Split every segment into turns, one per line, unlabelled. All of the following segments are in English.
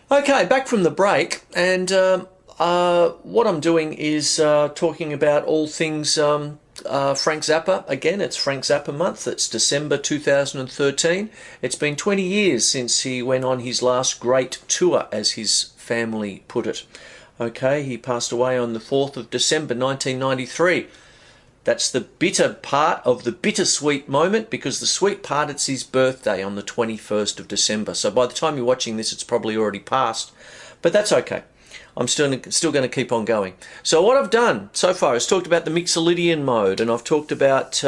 Okay, back from the break, and what I'm doing is talking about all things Frank Zappa. Again, it's Frank Zappa Month. It's December 2013. It's been 20 years since he went on his last great tour, as his family put it. Okay, he passed away on the 4th of December 1993. That's the bitter part of the bittersweet moment, because the sweet part, it's his birthday on the 21st of December. So by the time you're watching this, it's probably already passed. But that's okay. I'm still going to keep on going. So what I've done so far is talked about the Mixolydian mode, and I've talked about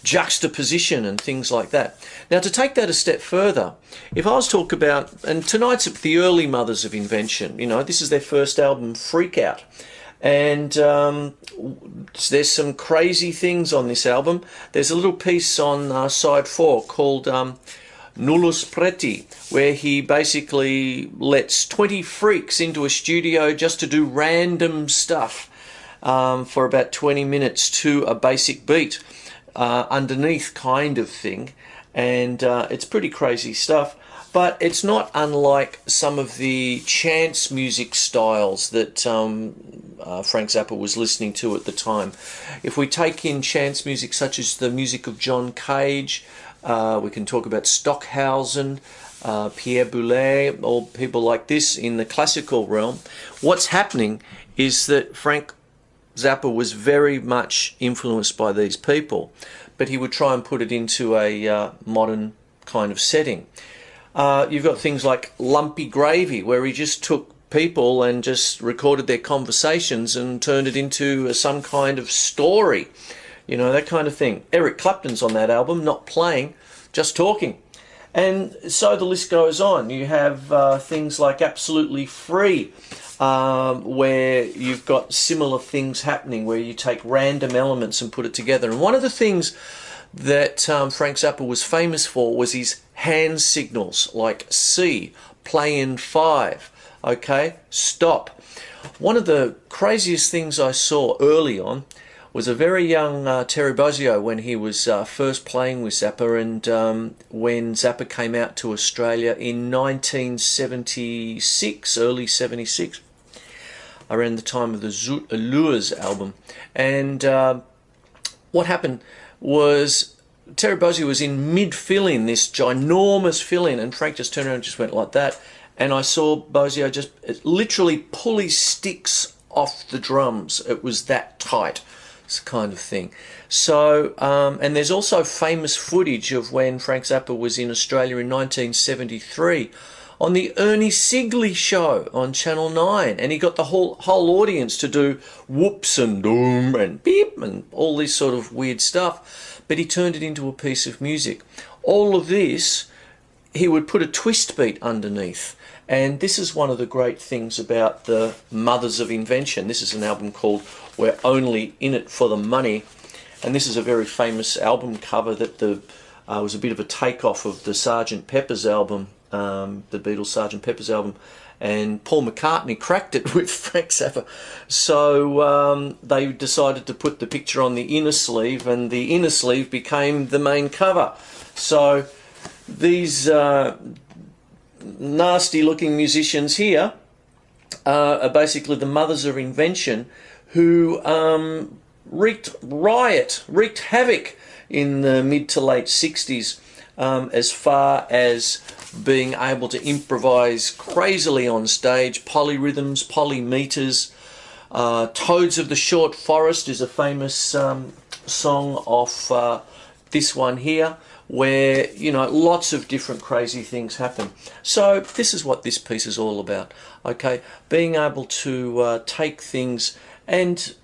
juxtaposition and things like that. Now, to take that a step further, if I was to talk about, and tonight's the early Mothers of Invention, you know, this is their first album, Freak Out. And there's some crazy things on this album. There's a little piece on side 4 called Nullus Preti, where he basically lets 20 freaks into a studio just to do random stuff for about 20 minutes to a basic beat underneath kind of thing. And it's pretty crazy stuff. But it's not unlike some of the chance music styles that Frank Zappa was listening to at the time. If we take in chance music such as the music of John Cage, we can talk about Stockhausen, Pierre Boulez, or people like this in the classical realm. What's happening is that Frank Zappa was very much influenced by these people, but he would try and put it into a modern kind of setting. You've got things like Lumpy Gravy, where he just took people and just recorded their conversations and turned it into some kind of story, you know, that kind of thing. Eric Clapton's on that album, not playing, just talking. And so the list goes on. You have things like Absolutely Free, where you've got similar things happening, where you take random elements and put it together. And one of the things that Frank Zappa was famous for was his hand signals, like C, play in 5, okay, stop. One of the craziest things I saw early on was a very young Terry Bozzio when he was first playing with Zappa, and when Zappa came out to Australia in 1976, early 76, around the time of the Allures album. And what happened was Terry Bozzio was in mid-fill-in, this ginormous fill-in, and Frank just turned around and just went like that. And I saw Bozzio just literally pull his sticks off the drums. It was that tight, this kind of thing. So, and there's also famous footage of when Frank Zappa was in Australia in 1973 on the Ernie Sigley show on Channel 9, and he got the whole audience to do whoops and doom and beep and all this sort of weird stuff, but he turned it into a piece of music. All of this, he would put a twist beat underneath, and this is one of the great things about the Mothers of Invention. This is an album called We're Only In It For The Money, and this is a very famous album cover that was a bit of a takeoff of the Sgt. Pepper's album, the Beatles' Sgt. Pepper's album, and Paul McCartney cracked it with Frank Zappa. So they decided to put the picture on the inner sleeve, and the inner sleeve became the main cover. So these nasty-looking musicians here are basically the Mothers of Invention, who wreaked havoc in the mid to late 60s, as far as being able to improvise crazily on stage, polyrhythms, polymeters. Toads of the Short Forest is a famous song off this one here, where, you know, lots of different crazy things happen. So this is what this piece is all about, okay? Being able to take things and,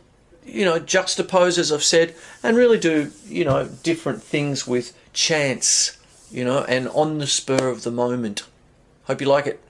you know, juxtapose, as I've said, and really do, you know, different things with chance, you know, and on the spur of the moment. Hope you like it.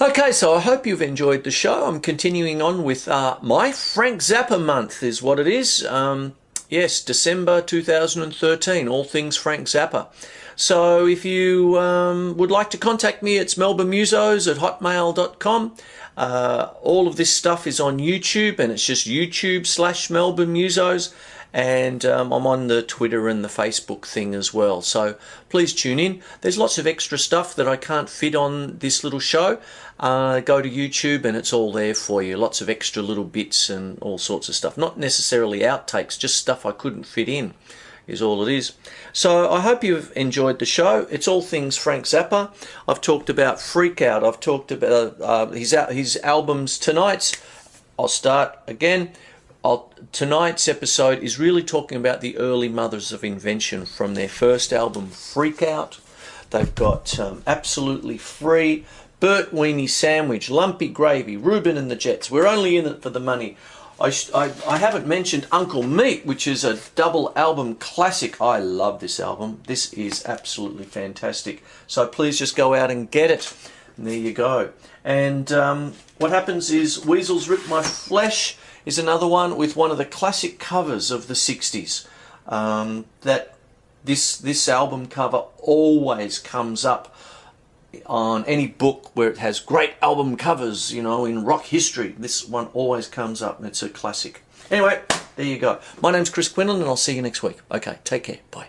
Okay, so I hope you've enjoyed the show. I'm continuing on with my Frank Zappa month is what it is. Yes, December 2013, all things Frank Zappa. So if you would like to contact me, it's melbournemusos@hotmail.com. All of this stuff is on YouTube, and it's just YouTube/MelbourneMusos. And I'm on the Twitter and the Facebook thing as well. So please tune in. There's lots of extra stuff that I can't fit on this little show. Go to YouTube and it's all there for you. Lots of extra little bits and all sorts of stuff. Not necessarily outtakes, just stuff I couldn't fit in is all it is. So I hope you've enjoyed the show. It's all things Frank Zappa. I've talked about Freak Out. I've talked about his albums tonight. I'll start again. Tonight's episode is really talking about the early Mothers of Invention from their first album, Freak Out. They've got Absolutely Free, Burt Weenie Sandwich, Lumpy Gravy, Reuben and the Jets. We're only in it for the money. I haven't mentioned Uncle Meat, which is a double album classic. I love this album. This is absolutely fantastic. So please just go out and get it. And there you go. And what happens is Weasels Rip My Flesh is another one with one of the classic covers of the 60s. That this album cover always comes up on any book where it has great album covers, you know, in rock history. This one always comes up, and it's a classic. Anyway, there you go. My name's Chris Quinlan, and I'll see you next week. Okay, take care. Bye.